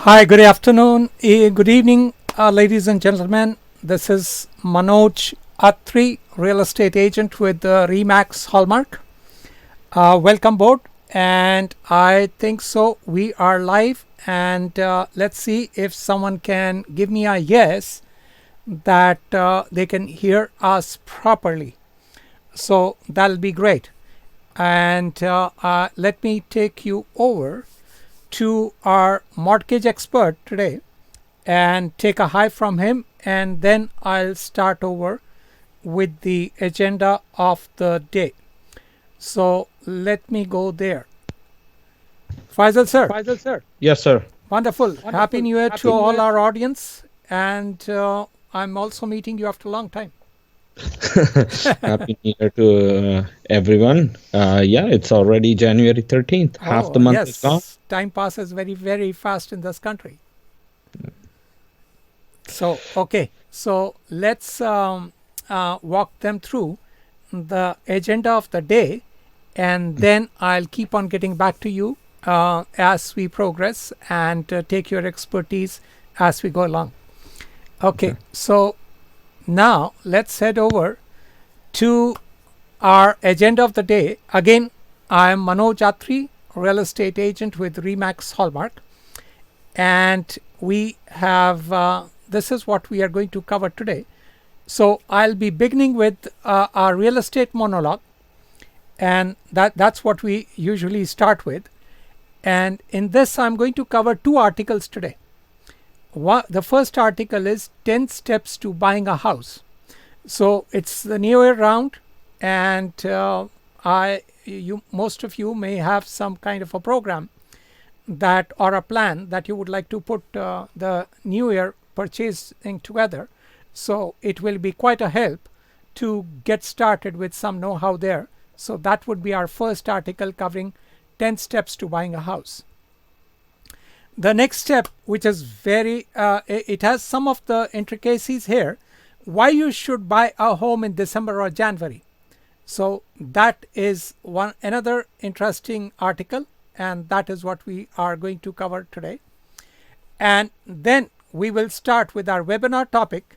Hi, good afternoon, good evening, ladies and gentlemen. This is Manoj Atri, real estate agent with Remax Hallmark. Welcome board, and I think so. We are live, and let's see if someone can give me a yes that they can hear us properly. So that'll be great. And let me take you over to our mortgage expert today and take a hi from him, and then I'll start over with the agenda of the day. So let me go there. Faisal sir. Yes, sir. Wonderful. Happy New Year to all our audience, and I'm also meeting you after a long time. Happy New Year to everyone. Yeah, it's already January 13th. Half the month is gone. Time passes very, very fast in this country. So, okay. So let's walk them through the agenda of the day, and then I'll keep on getting back to you as we progress and take your expertise as we go along. Okay. So now let's head over to our agenda of the day. Again, I am Manoj Atri, real estate agent with Remax Hallmark, and we have this is what we are going to cover today. So I'll be beginning with our real estate monologue, and that's what we usually start with. And in this, I'm going to cover two articles today. The first article is 10 steps to buying a house. So it's the new year round, and most of you may have some kind of a program that or a plan that you would like to put the new year purchasing together. So it will be quite a help to get started with some know-how there. So that would be our first article covering 10 steps to buying a house. The next step, which is it has some of the intricacies here, why you should buy a home in December or January. So that is another interesting article, and that is what we are going to cover today. And then we will start with our webinar topic.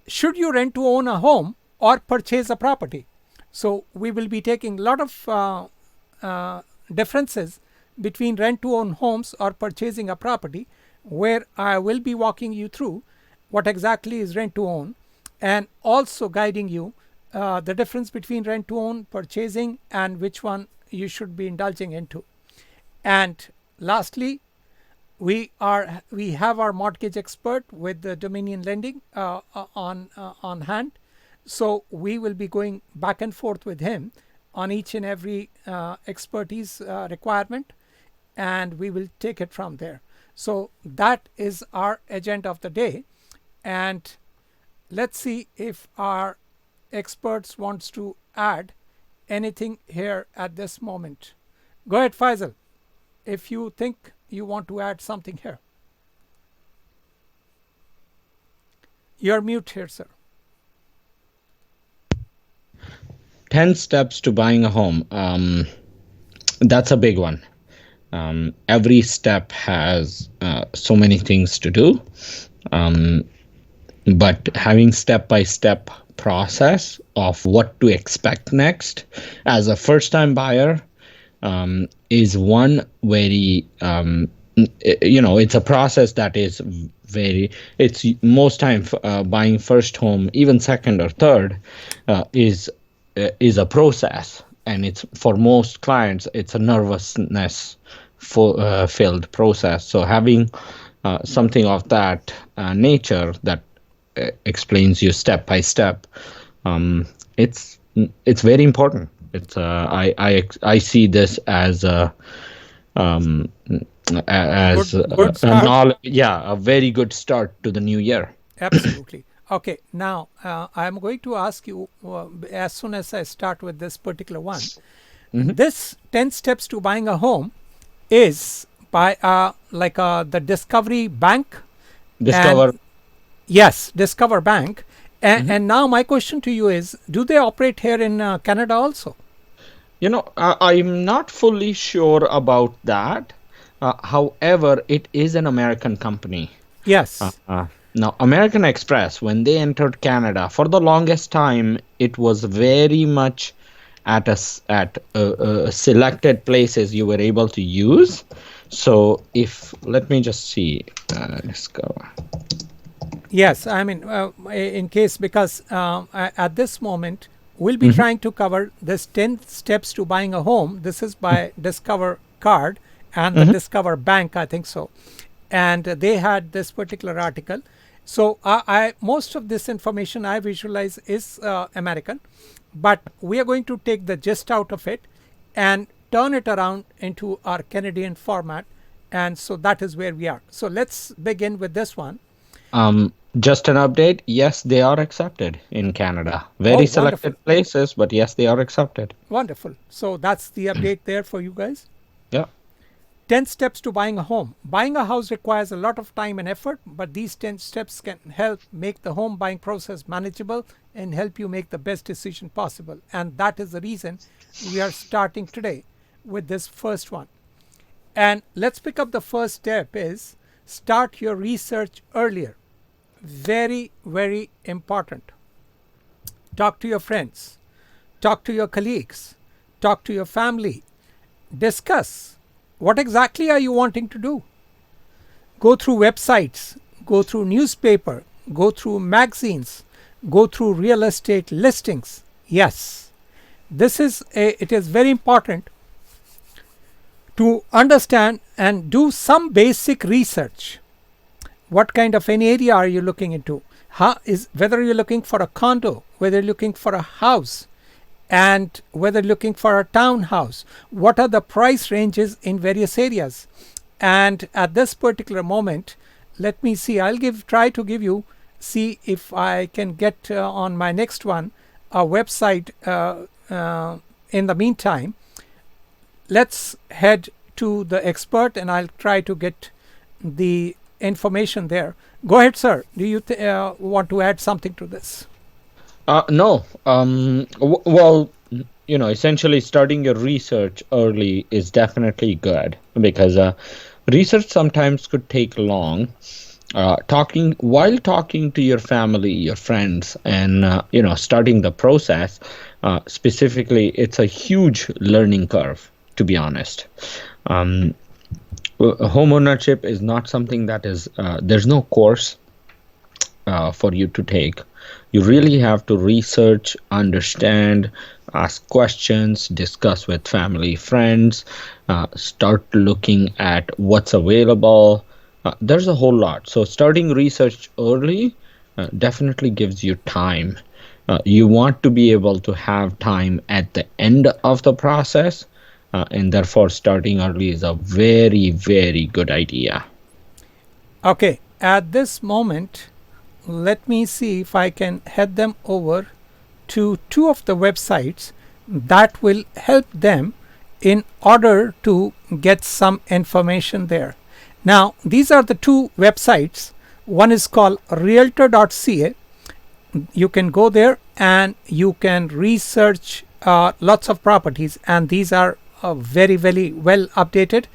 Should you rent to own a home or purchase a property? So we will be taking a lot of differences between rent to own homes or purchasing a property, where I will be walking you through what exactly is rent to own, and also guiding you the difference between rent to own, purchasing, and which one you should be indulging into. And lastly, we have our mortgage expert with the Dominion Lending on hand. So we will be going back and forth with him on each and every expertise requirement, and we will take it from there. So that is our agenda of the day, and let's see if our experts wants to add anything here at this moment. Go ahead, Faisal, if you think you want to add something here. You're mute here, sir. 10 steps to buying a home. That's a big one. Every step has so many things to do, but having step-by-step process of what to expect next as a first-time buyer is one very it's a process that is it's most time buying first home, even second or third, is a process, and it's for most clients it's a nervousness filled process. So having something of that nature that explains you step by step, it's very important. It's I see this as a very good start to the new year. Absolutely. Okay, now I'm going to ask you as soon as I start with this particular one. This 10 steps to buying a home is by the Discovery Bank. Discover Bank. And now my question to you is, do they operate here in Canada also? I'm not fully sure about that. However, it is an American company. Uh, Yes. uh, Now, American Express, when they entered Canada, for the longest time, it was very much at selected places you were able to use. So, if let me just see, discover. Yes, I mean, in case because at this moment we'll be Mhm. trying to cover this 10 steps to buying a home. This is by Discover Card and the Mhm. Discover Bank, I think so. And they had this particular article. So I most of this information I visualize is American, but we are going to take the gist out of it and turn it around into our Canadian format. And so that is where we are. So let's begin with this one. Just an update. Yes, they are accepted in Canada. Oh, Very wonderful. selected places, but yes, they are accepted. Wonderful. So that's the update there for you guys. Yeah. 10 steps to buying a home. Buying a house requires a lot of time and effort, but these 10 steps can help make the home buying process manageable and help you make the best decision possible. And that is the reason we are starting today with this first one. And let's pick up the first step is start your research earlier. Very, very important. Talk to your friends, talk to your colleagues, talk to your family, discuss what exactly are you wanting to do. Go through websites, go through newspaper, go through magazines, go through real estate listings. Yes, it is very important to understand and do some basic research. What kind of an area are you looking into? Whether you're looking for a condo, whether you're looking for a house, and whether looking for a townhouse, what are the price ranges in various areas. And at this particular moment, let me see, try to give you, see if I can get on my next one a website. In the meantime, let's head to the expert and I'll try to get the information there. Go ahead, sir. Do you want to add something to this? No. Well, essentially starting your research early is definitely good because research sometimes could take long. Talking to your family, your friends, and starting the process. Specifically, it's a huge learning curve, to be honest. Um, Home ownership is not something that is. There's no course for you to take. You really have to research, understand, ask questions, discuss with family, friends, start looking at what's available. There's a whole lot. So starting research early definitely gives you time. You want to be able to have time at the end of the process, and therefore starting early is a very, very good idea. Okay, at this moment, let me see if I can head them over to two of the websites that will help them in order to get some information there. Now, these are the two websites. One is called realtor.ca. You can go there and you can research lots of properties, and these are very, very well updated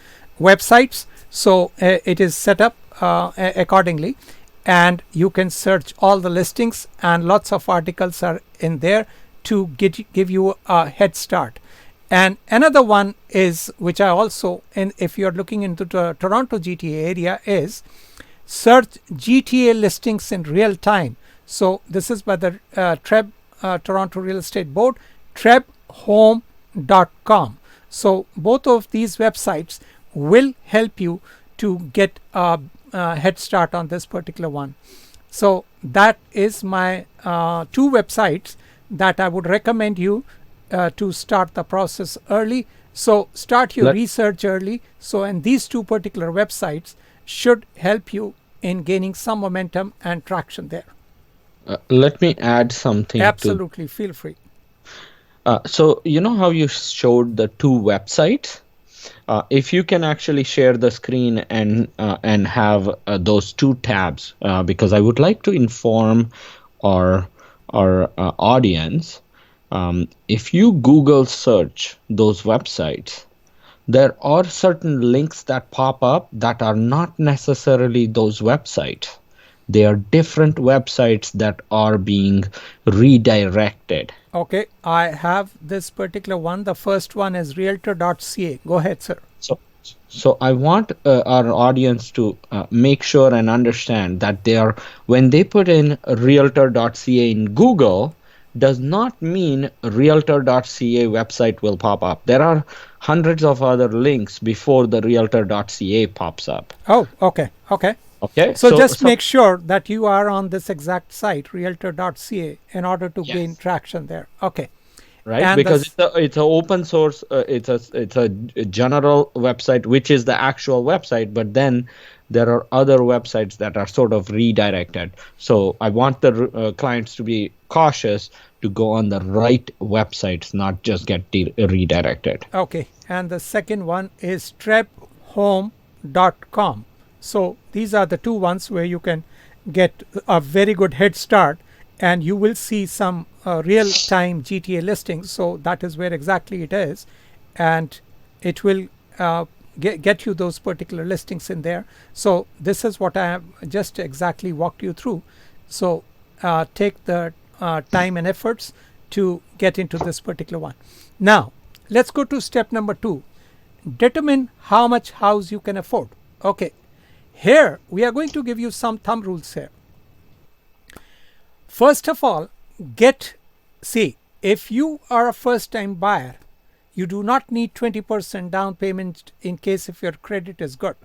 websites. So it is set up accordingly, and you can search all the listings, and lots of articles are in there to give you a head start. And another one is, which I also, and if you're looking into the Toronto GTA area, is search GTA listings in real time. So this is by the Toronto Real Estate Board, trebhome.com. So both of these websites will help you to get a head start on this particular one. So that is my two websites that I would recommend you to start the process early. So start your research early. So, and these two particular websites should help you in gaining some momentum and traction there. Let me add something to. Absolutely, feel free. So you know how you showed the two websites? If you can actually share the screen and have those two tabs, because I would like to inform our audience. If you Google search those websites, there are certain links that pop up that are not necessarily those websites. They are different websites that are being redirected. Okay, I have this particular one. The first one is realtor.ca. Go ahead, sir. So I want our audience to make sure and understand that when they put in realtor.ca in Google, does not mean realtor.ca website will pop up. There are hundreds of other links before the realtor.ca pops up. Oh, okay. Okay. So just make sure that you are on this exact site, realtor.ca, in order to gain Yes. traction there. Okay. Right, And because it's a open source, it's a general website, which is the actual website, but then there are other websites that are sort of redirected. So I want the clients to be cautious to go on the right websites, not just get redirected. Okay, and the second one is trephome.com. So these are the two ones where you can get a very good head start, and you will see some real-time GTA listings. So that is where exactly it is, and it will get you those particular listings in there. So this is what I have just exactly walked you through. So take the time and efforts to get into this particular one. Now let's go to step number 2. Determine how much house you can afford. Okay, here we are going to give you some thumb rules here. First of all, see, if you are a first time buyer, you do not need 20% down payment in case if your credit is good.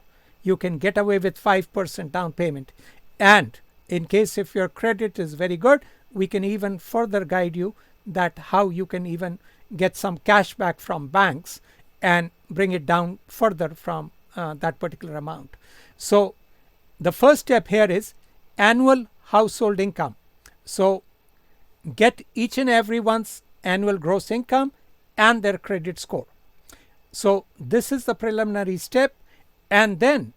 You can get away with 5% down payment. And in case if your credit is very good, we can even further guide you that how you can even get some cash back from banks and bring it down further from that particular amount. So the first step here is annual household income. So get each and everyone's annual gross income and their credit score. So this is the preliminary step, and then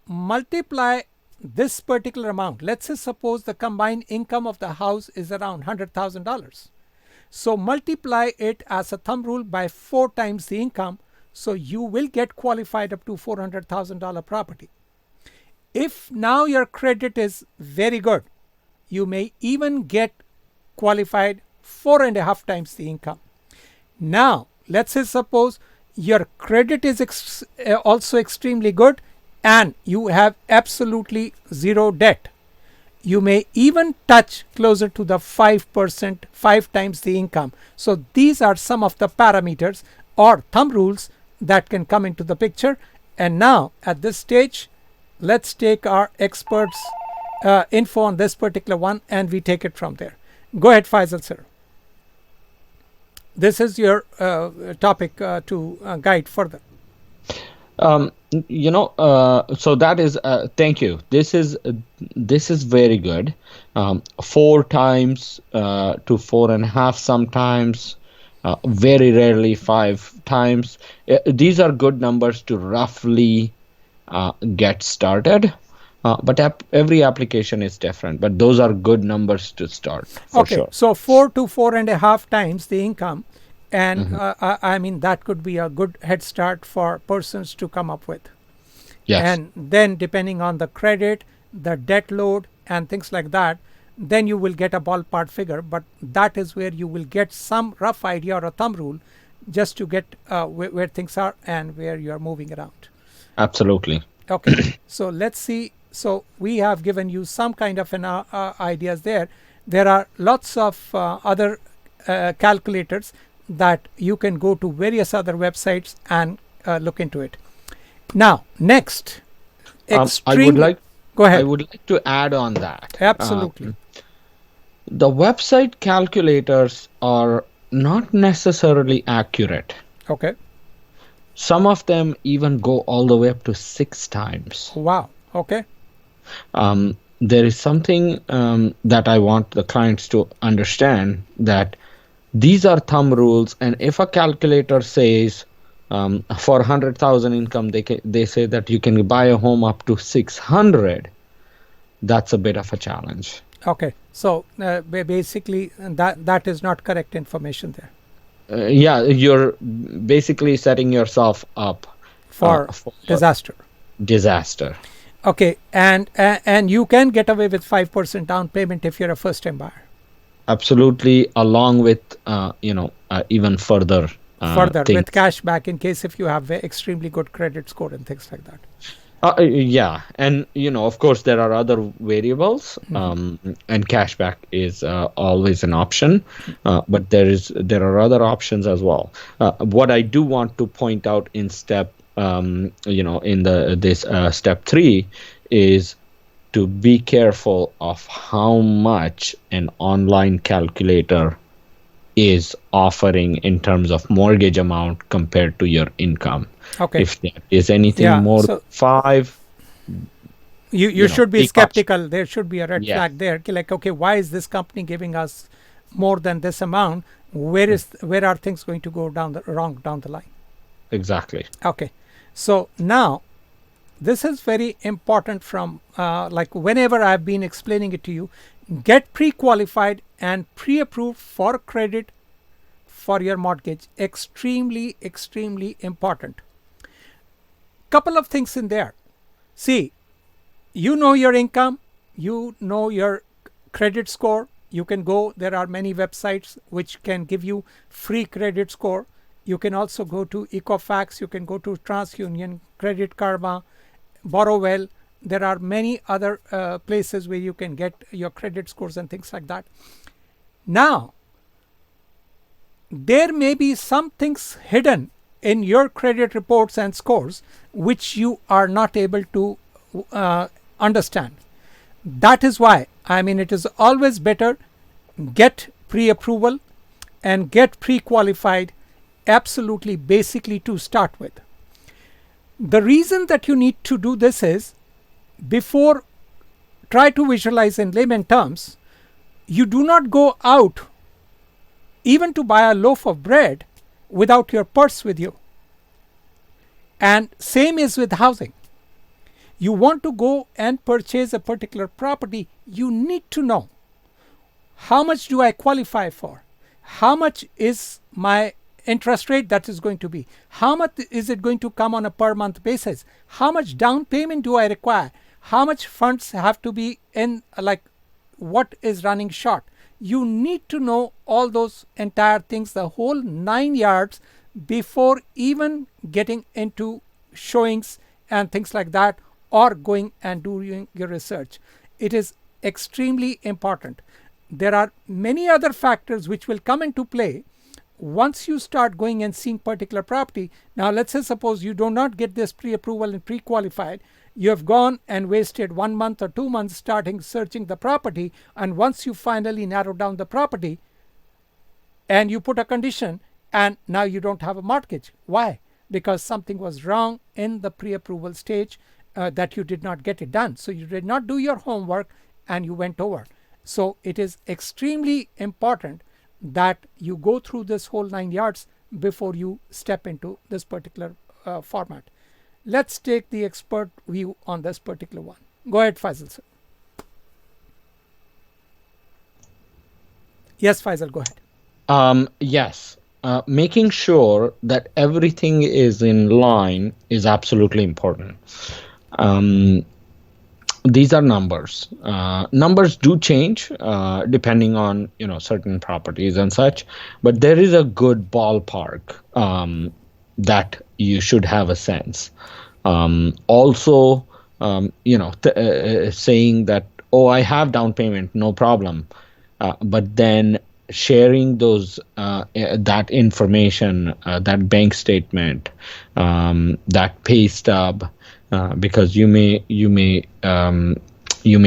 multiply this particular amount. Let's say suppose the combined income of the house is around $100,000. So multiply it as a thumb rule by 4 times the income. So you will get qualified up to $400,000 property. If now your credit is very good, you may even get qualified 4.5 times the income. Now let's say suppose your credit is also extremely good and you have absolutely zero debt. You may even touch closer to the 5%, 5 times the income. So these are some of the parameters or thumb rules that can come into the picture. And now at this stage, let's take our experts info on this particular one and we take it from there. Go ahead, Faisal sir. This is your topic to guide further. So that is thank you. This is very good. 4 times to 4.5 sometimes, very rarely 5 times. These are good numbers to roughly get started. But every application is different. But those are good numbers to start for sure. So 4 to 4.5 times the income, and I mean that could be a good head start for persons to come up with. Yes. And then depending on the credit, the debt load, and things like that, then you will get a ballpark figure. But that is where you will get some rough idea or a thumb rule, just to get where things are and where you are moving around. Absolutely. Okay. So let's see. So we have given you some kind of an ideas there. There are lots of other calculators that you can go to various other websites and look into it. Now, next, I would like go ahead. I would like to add on that. Absolutely. The website calculators are not necessarily accurate. Okay. Some of them even go all the way up to 6 times. Wow. Okay. There is something that I want the clients to understand, that these are thumb rules, and if a calculator says for 100,000 income, they say that you can buy a home up to 600, that's a bit of a challenge. Okay. So basically that is not correct information there. Yeah, you're basically setting yourself up for for disaster. disaster. Okay, and you can get away with 5% down payment if you're a first-time buyer. Absolutely, along with even further Further, with things. cash back in case if you have extremely good credit score and things like that. Yeah, and of course, there are other variables, and cashback is always an option, but there are other options as well. What I do want to point out in in this step three, is to be careful of how much an online calculator is offering in terms of mortgage amount compared to your income. Okay. If there is anything Yeah. more than So five, you should be be cautious. skeptical. There should be a red Yeah, flag there. Like, okay, why is this company giving us more than this amount? Where are things going to go wrong down the line? exactly. Okay. So now this is very important from like whenever I've been explaining it to you, get pre-qualified and pre-approved for credit for your mortgage. Extremely important. Couple of things in there. See, you know your income, you know your credit score. You can go, there are many websites which can give you free credit score. You can also go to Equifax, you can go to TransUnion, Credit Karma, Borrowwell. There are many other places where you can get your credit scores and things like that. Now, there may be some things hidden in your credit reports and scores which you are not able to understand. That is why, I mean, it is always better get pre-approval and get pre-qualified absolutely basically to start with. The reason that you need to do this is, before, try to visualize in layman terms, you do not go out even to buy a loaf of bread without your purse with you. And same is with housing. You want to go and purchase a particular property, you need to know, how much do I qualify for? How much is my interest rate that is going to be? How much is it going to come on a per month basis? How much down payment do I require? How much funds have to be in, like what is running short? You need to know all those entire things, the whole 9 yards, before even getting into showings and things like that, or going and doing your research. It is extremely important. There are many other factors which will come into play once you start going and seeing particular property. Now, let's say suppose you do not get this pre-approval and pre-qualified. You have gone and wasted 1 month or 2 months starting searching the property, and once you finally narrow down the property and you put a condition, and now you don't have a mortgage. Why? Because something was wrong in the pre-approval stage, that you did not get it done. So you did not do your homework and you went over. So it is extremely important that you go through this whole 9 yards before you step into this particular format. Let's take the expert view on this particular one. Go ahead, Faisal sir. Yes, Faisal, go ahead. Yes. Making sure that everything is in line is absolutely important. These are numbers. Numbers do change depending on certain properties and such, but there is a good ballpark that you should have a sense. Also, saying that, oh, I have down payment, no problem, but then sharing that information, that bank statement, that pay stub, because you may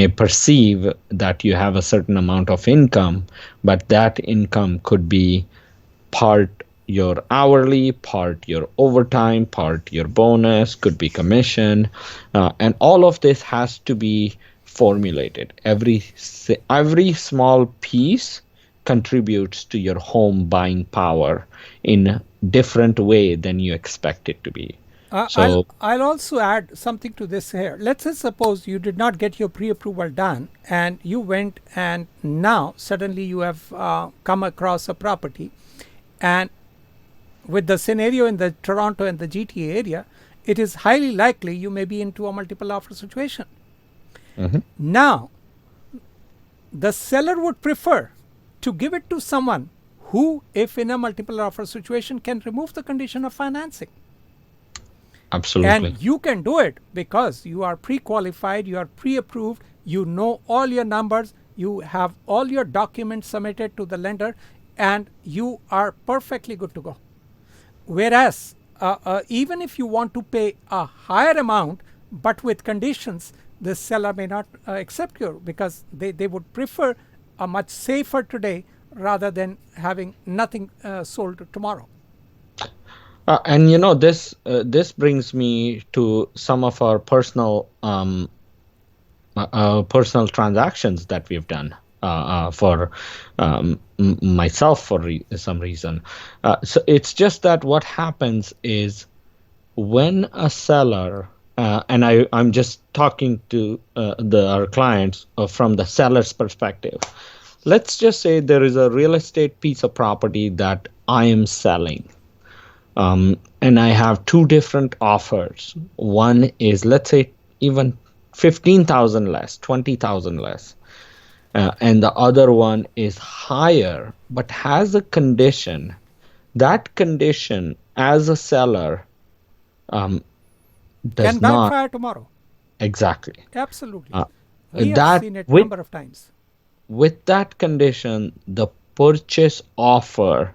perceive that you have a certain amount of income, but that income could be part your hourly, part your overtime, part your bonus, could be commission, and all of this has to be formulated. Every small piece contributes to your home buying power in a different way than you expect it to be. So I'll also add something to this here. Let's say suppose you did not get your pre-approval done and you went and now suddenly you have come across a property and with the scenario in the Toronto and the GTA area, it is highly likely you may be into a multiple offer situation. Now, the seller would prefer to give it to someone who, if in a multiple offer situation, can remove the condition of financing. Absolutely. And you can do it because you are pre-qualified, you are pre-approved, you know all your numbers, you have all your documents submitted to the lender, and you are perfectly good to go. Whereas, even if you want to pay a higher amount, but with conditions, the seller may not accept you because they would prefer a much safer today rather than having nothing sold tomorrow. And this brings me to some of our personal personal transactions that we've done for myself for some reason. So it's just that what happens is when a seller and I'm just talking to our clients from the seller's perspective. Let's just say there is a real estate piece of property that I am selling. And I have two different offers. One is, let's say, even 15,000 less, 20,000 less. And the other one is higher, but has a condition. That condition, as a seller, does can not backfire tomorrow. Exactly. Absolutely. We have seen it a number of times. With that condition, the purchase offer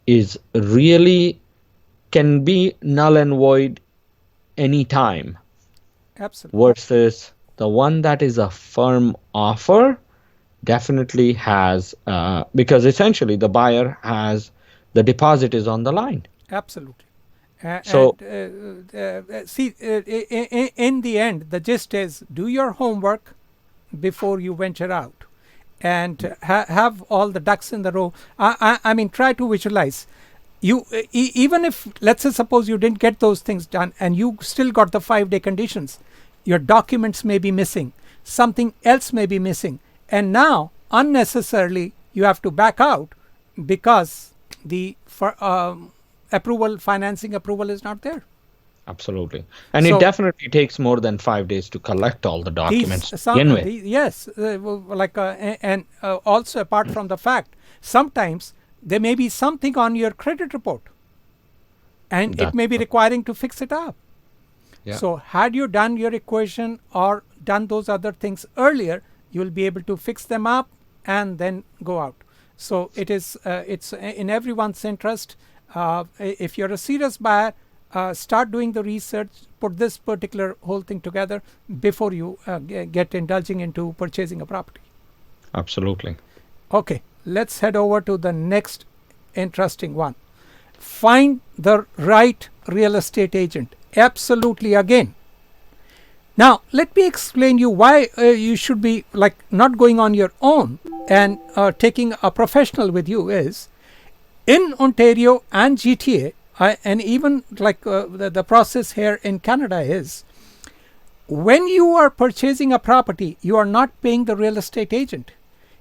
is really can be null and void anytime. Absolutely. Versus the one that is a firm offer definitely has, because essentially the buyer has, the deposit is on the line. Absolutely. So, see, in the end, the gist is do your homework before you venture out and have all the ducks in the row. I mean, try to visualize. You even if, let's say, suppose you didn't get those things done and you still got the 5-day conditions, your documents may be missing, something else may be missing, and now unnecessarily you have to back out because the financing approval is not there. Absolutely. And so, it definitely takes more than 5 days to collect all the documents. Yes. And also apart from the fact, sometimes there may be something on your credit report and it may be requiring to fix it up. Yeah. So had you done your equation or done those other things earlier, you'll be able to fix them up and then go out. So it's in everyone's interest. If you're a serious buyer, start doing the research, put this particular whole thing together before you get indulging into purchasing a property. Absolutely. Okay, let's head over to the next interesting one. Find the right real estate agent. Absolutely, again. Now, let me explain you why you should be not going on your own and taking a professional with you is, in Ontario and GTA, and even the process here in Canada is, when you are purchasing a property, you are not paying the real estate agent.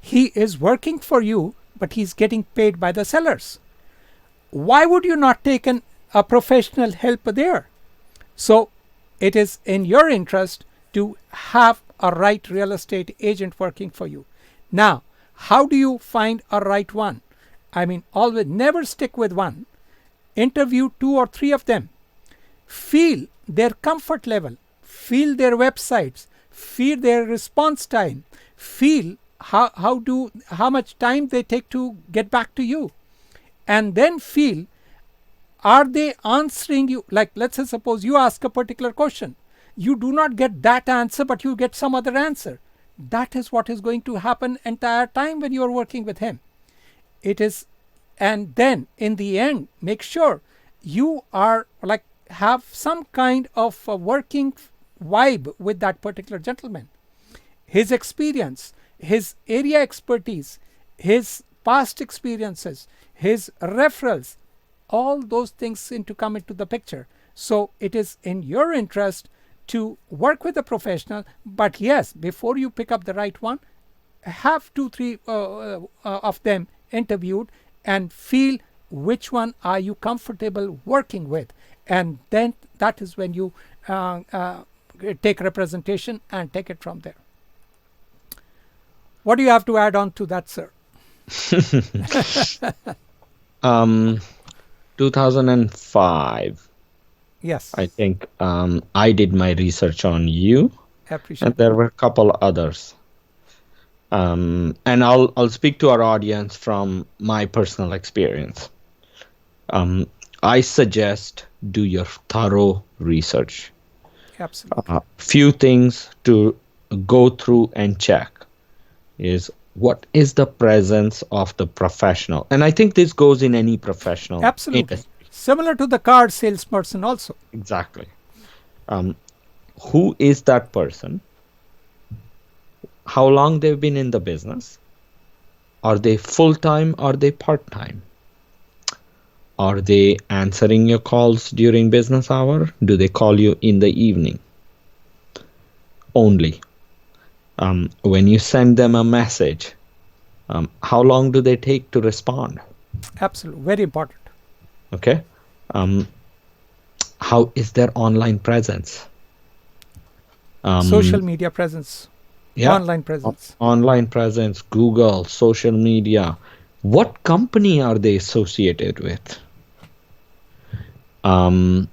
He is working for you, but he's getting paid by the sellers. Why would you not take a professional help there? So it is in your interest to have a right real estate agent working for you. Now, how do you find a right one? I mean, always never stick with one. Interview 2 or 3 of them. Feel their comfort level. Feel their websites. Feel their response time. Feel how much time they take to get back to you. And then feel, are they answering you? Let's say, suppose you ask a particular question. You do not get that answer, but you get some other answer. That is what is going to happen entire time when you are working with him. It is, and then in the end, make sure you are have some kind of a working vibe with that particular gentleman. His experience, his area expertise, his past experiences, his referrals, all those things come into the picture. So it is in your interest to work with a professional, but yes, before you pick up the right one, have 2-3 of them interviewed and feel which one are you comfortable working with, and then that is when you take representation and take it from there. What do you have to add on to that, sir? 2005. Yes. I think I did my research on you, I appreciate and there were a couple others. And I'll speak to our audience from my personal experience. I suggest do your thorough research. Absolutely. Few things to go through and check is what is the presence of the professional, and I think this goes in any professional Absolutely. industry. Similar to the car salesperson also. Exactly. Who is that person? How long they've been in the business? Are they full-time? Are they part-time? Are they answering your calls during business hour? Do they call you in the evening only? When you send them a message, how long do they take to respond? Absolutely. Very important. Okay. How is their online presence? Social media presence. Yeah. Online presence. Online presence, Google, social media. What company are they associated with? And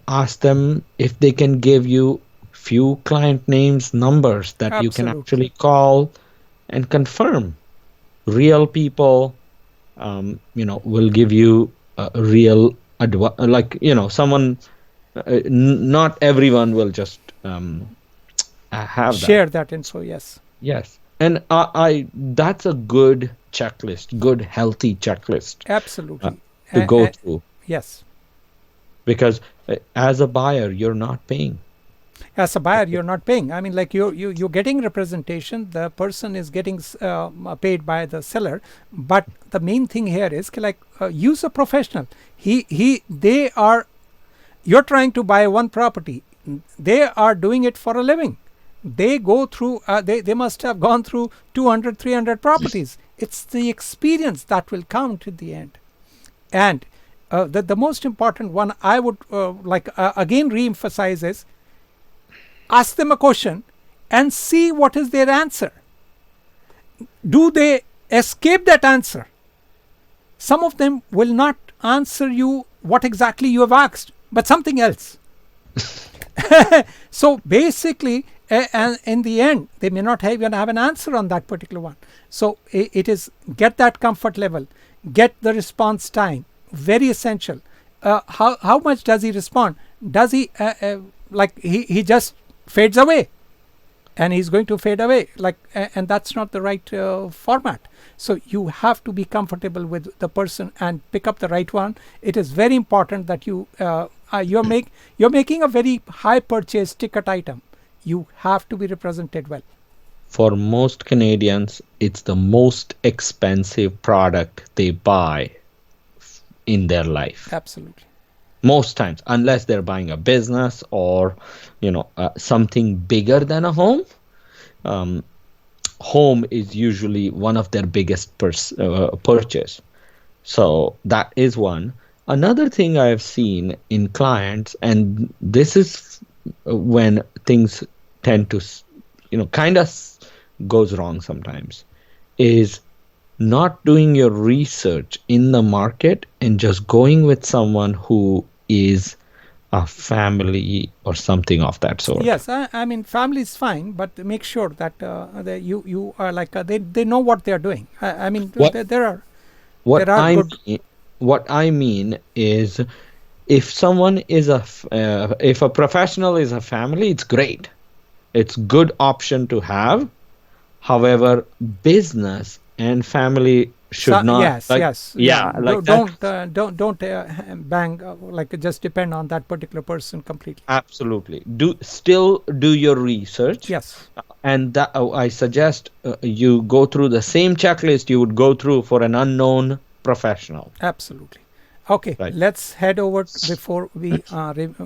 ask them if they can give you few client names, numbers that you can actually call and confirm. Real people, will give you a real advice. Like, someone, not everyone will just have share that info. Yes. Yes. And that's a good checklist, good healthy checklist. Absolutely. To go through. Yes. Because as a buyer, you're not paying. As a buyer, you're not paying. I mean, like you're getting representation. The person is getting paid by the seller. But the main thing here is use a professional. You're trying to buy one property. They are doing it for a living. They go through, they must have gone through 200, 300 properties. It's the experience that will count at the end. And the most important one I would again re-emphasize is, ask them a question and see what is their answer. Do they escape that answer? Some of them will not answer you what exactly you have asked, but something else. So basically, and in the end, they may not even have an answer on that particular one. So it is get that comfort level, get the response time, very essential. How much does he respond? Does he he just fades away, and he's going to fade away, and that's not the right format. So you have to be comfortable with the person and pick up the right one. It is very important that you're making a very high purchase ticket item. You have to be represented well. For most Canadians, it's the most expensive product they buy in their life. Absolutely. Most times, unless they're buying a business or something bigger than a home. Home is usually one of their biggest purchase. So that is one. Another thing I have seen in clients, and this is when things tend to kind of goes wrong sometimes, is not doing your research in the market and just going with someone who is a family or something of that sort. Yes, I mean family is fine, but make sure that you are they know what they are doing. I mean what I mean is, if someone is if a professional is a family, it's great. It's good option to have. However, business and family should not. Yes. Yeah. Don't bang just depend on that particular person completely. Absolutely. Still do your research. Yes. And I suggest you go through the same checklist you would go through for an unknown professional. Absolutely. Okay. Right. Let's head over before we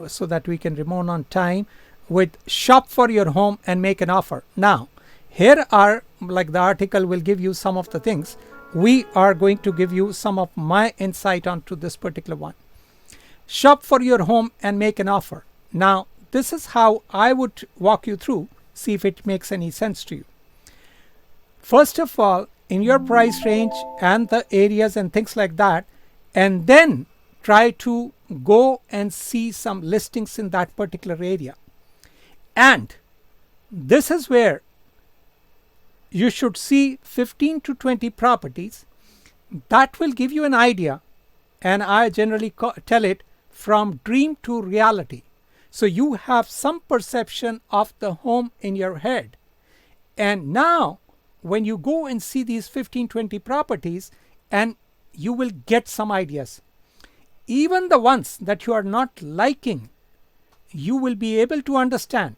so that we can remain on time with shop for your home and make an offer. Now, here are the article will give you some of the things. we are going to give you some of my insight onto this particular one. Shop for your home and make an offer. Now, this is how I would walk you through, see if it makes any sense to you. First of all, in your price range and the areas and things like that, and then try to go and see some listings in that particular area. And this is where you should see 15 to 20 properties. That will give you an idea, and I generally tell it from dream to reality. So you have some perception of the home in your head. And now when you go and see these 15-20 properties, and you will get some ideas. Even the ones that you are not liking, you will be able to understand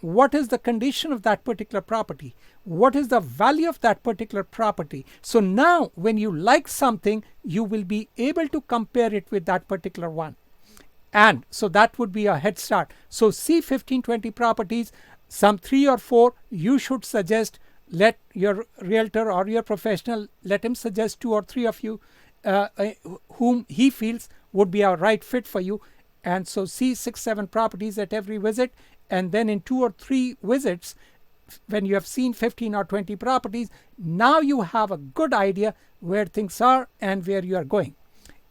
what is the condition of that particular property, what is the value of that particular property. So now when you like something, you will be able to compare it with that particular one. And so that would be a head start. So see 15-20 properties, some 3 or 4 you should suggest. Let your realtor or your professional, let him suggest 2 or 3 of you whom he feels would be a right fit for you. And so see 6-7 properties at every visit, and then in 2 or 3 visits, when you have seen 15 or 20 properties, now you have a good idea where things are and where you are going.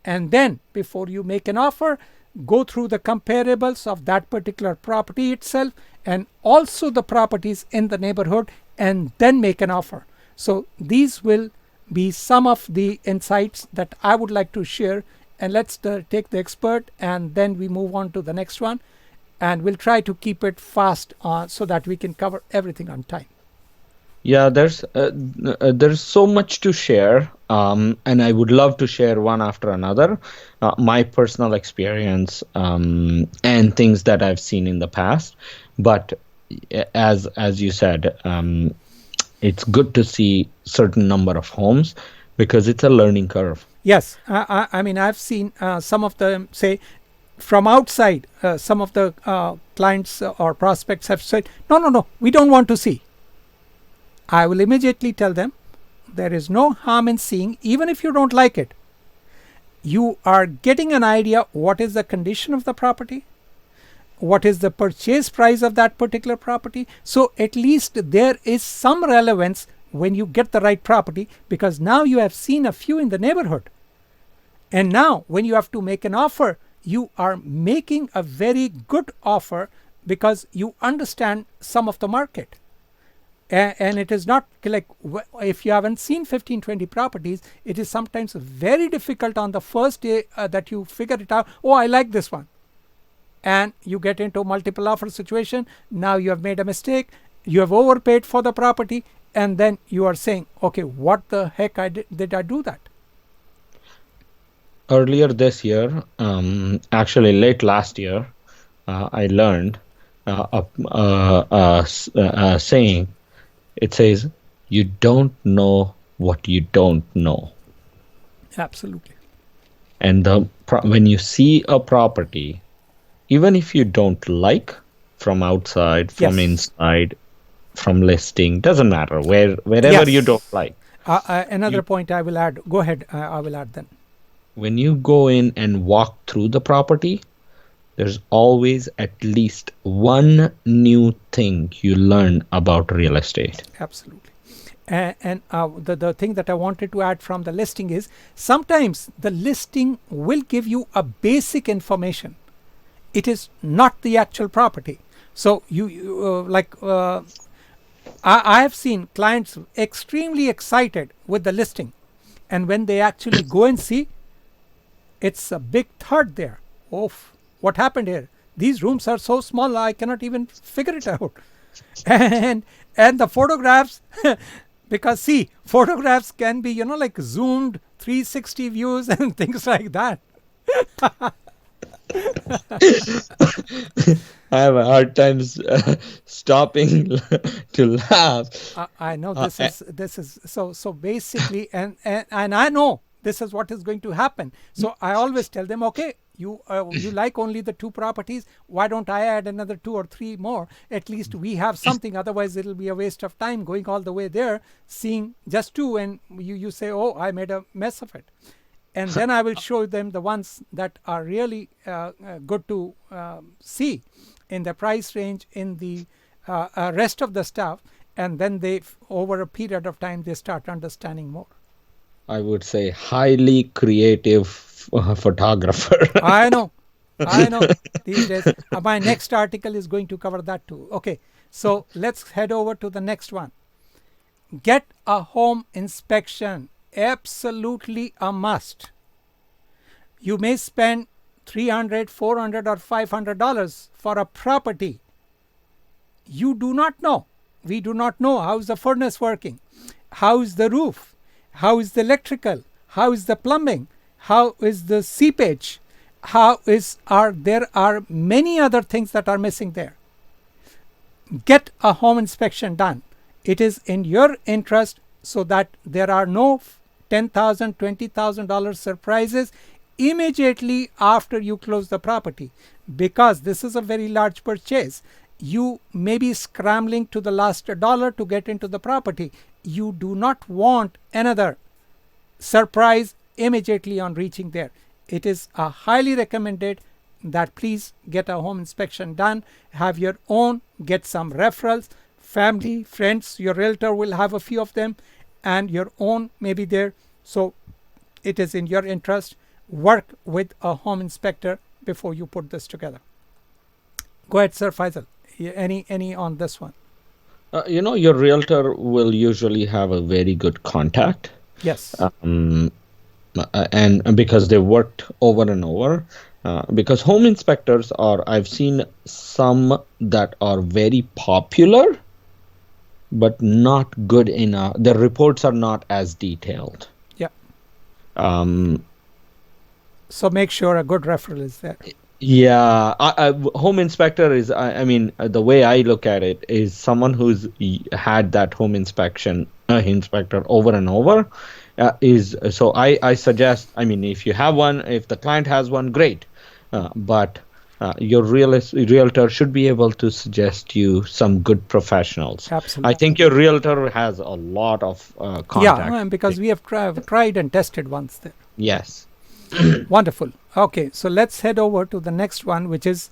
And then before you make an offer, go through the comparables of that particular property itself and also the properties in the neighborhood, and then make an offer. So these will be some of the insights that I would like to share. And let's take the expert, and then we move on to the next one, and we'll try to keep it fast so that we can cover everything on time. Yeah, there's so much to share, and I would love to share one after another, my personal experience and things that I've seen in the past. But as you said, it's good to see certain number of homes because it's a learning curve. Yes, I mean, I've seen some of them say from outside, some of the clients or prospects have said, no, we don't want to see. I will immediately tell them there is no harm in seeing, even if you don't like it. You are getting an idea what is the condition of the property, what is the purchase price of that particular property. So at least there is some relevance when you get the right property, because now you have seen a few in the neighborhood. And now when you have to make an offer, you are making a very good offer because you understand some of the market. And it is not like, if you haven't seen 15-20 properties, it is sometimes very difficult on the first day that you figure it out. Oh, I like this one. And you get into multiple offer situation. Now you have made a mistake. You have overpaid for the property. And then you are saying, okay, what the heck did I do that? Earlier this year, actually late last year, I learned a saying. It says, you don't know what you don't know. Absolutely. And when you see a property, even if you don't like from outside, from inside, from listing, doesn't matter, wherever you don't like. Another point I will add. Go ahead. I will add then. When you go in and walk through the property, there's always at least one new thing you learn about real estate. Absolutely. And the thing that I wanted to add from the listing is sometimes the listing will give you a basic information. It is not the actual property. So I have seen clients extremely excited with the listing, and when they actually go and see, it's a big thud there. Oh, what happened here? These rooms are so small, I cannot even figure it out. And the photographs, because see, photographs can be, like zoomed 360 views and things like that. I have a hard time stopping to laugh. I know this is so basically, and I know this is what is going to happen. So I always tell them, okay, You like only the 2 properties. Why don't I add another 2 or 3 more? At least we have something. Otherwise, it'll be a waste of time going all the way there, seeing just 2, and you say, oh, I made a mess of it. And then I will show them the ones that are really good to see in the price range, in the rest of the stuff, and then they, over a period of time, they start understanding more. I would say highly creative photographer. I know these days. My next article is going to cover that too. Okay, so let's head over to the next one. Get a home inspection. Absolutely a must. You may spend $300, $400, or $500 for a property. You do not know. We do not know how is the furnace working, how is the roof, how is the electrical, how is the plumbing, how is the seepage, there are many other things that are missing there. Get a home inspection done. It is in your interest, so that there are no $10,000, $20,000 surprises immediately after you close the property, because this is a very large purchase. You may be scrambling to the last dollar to get into the property. You do not want another surprise immediately on reaching there. It is highly recommended that please get a home inspection done. Have your own, get some referrals, family, friends, your realtor will have a few of them, and your own may be there. So it is in your interest. Work with a home inspector before you put this together. Go ahead, Sir Faisal. Any on this one? Your realtor will usually have a very good contact. Yes. And because they worked over and over, because home inspectors I've seen some that are very popular, but not good enough. Their reports are not as detailed. Yeah. So make sure a good referral is there. Yeah, home inspector is, the way I look at it is someone who's had that home inspector over and over. So I suggest, if you have one, if the client has one, great. But your realtor should be able to suggest you some good professionals. Absolutely. I think your realtor has a lot of contact. Yeah, because we have tried and tested once there. Yes. Wonderful. Okay, so let's head over to the next one, which is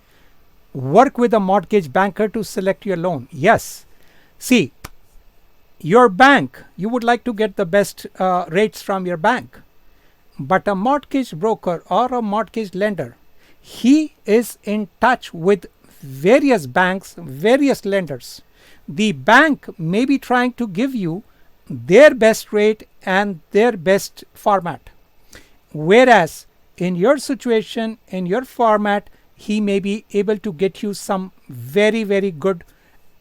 work with a mortgage banker to select your loan. Yes. See, your bank, you would like to get the best rates from your bank. But a mortgage broker or a mortgage lender, he is in touch with various banks, various lenders. The bank may be trying to give you their best rate and their best format. Whereas in your situation, in your format, he may be able to get you some very, very good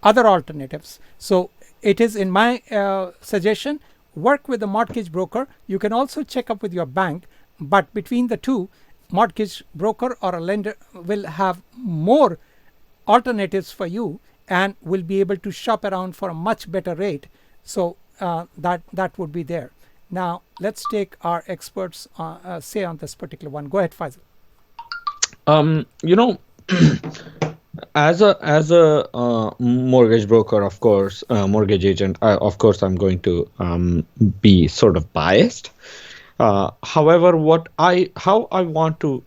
other alternatives. So it is in my suggestion, work with a mortgage broker. You can also check up with your bank, but between the two, mortgage broker or a lender will have more alternatives for you and will be able to shop around for a much better rate. So that would be there. Now let's take our experts say on this particular one. Go ahead, Faisal. As a mortgage broker, of course, mortgage agent, of course, I'm going to be sort of biased. However, how I want to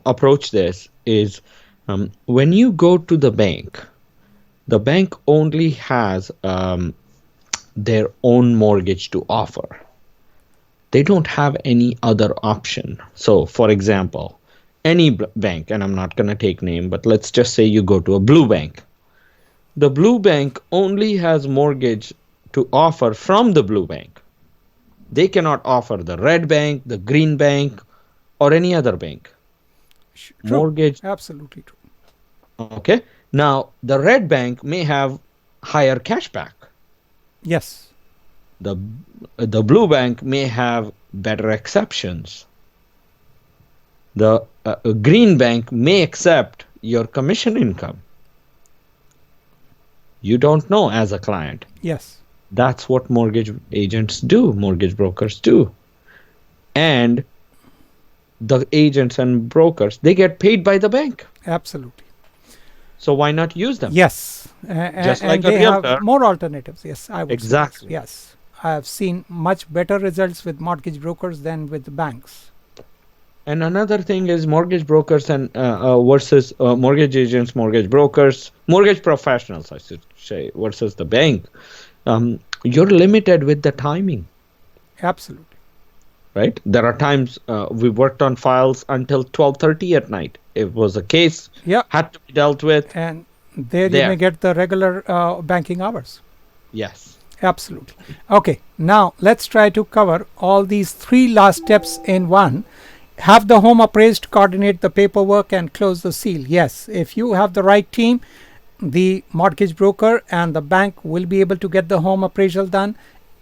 approach this is when you go to the bank only has their own mortgage to offer. They don't have any other option. So, for example, any bank, and I'm not going to take name, but let's just say you go to a blue bank. The blue bank only has mortgage to offer from the blue bank. They cannot offer the red bank, the green bank, or any other bank. True. Mortgage. Absolutely true. Okay. Now, the red bank may have higher cashback. Yes. The blue bank may have better exceptions. The green bank may accept your commission income. You don't know as a client. Yes. That's what mortgage agents do, mortgage brokers do. And the agents and brokers, they get paid by the bank. Absolutely. So why not use them? Yes. Just like And a they realtor. have more alternatives. Yes, I would Exactly. say. Yes. I have seen much better results with mortgage brokers than with the banks. And another thing is mortgage brokers and versus mortgage agents, mortgage brokers, mortgage professionals, I should say, versus the bank. You're limited with the timing, Absolutely. right? There are times we worked on files until 12:30 at night. It was a case Yeah. had to be dealt with. And there you may get the regular banking hours. Yes. Absolutely. Okay, now let's try to cover all these 3 last steps in one. Have the home appraised, coordinate the paperwork, and close the seal. Yes, if you have the right team, the mortgage broker and the bank will be able to get the home appraisal done,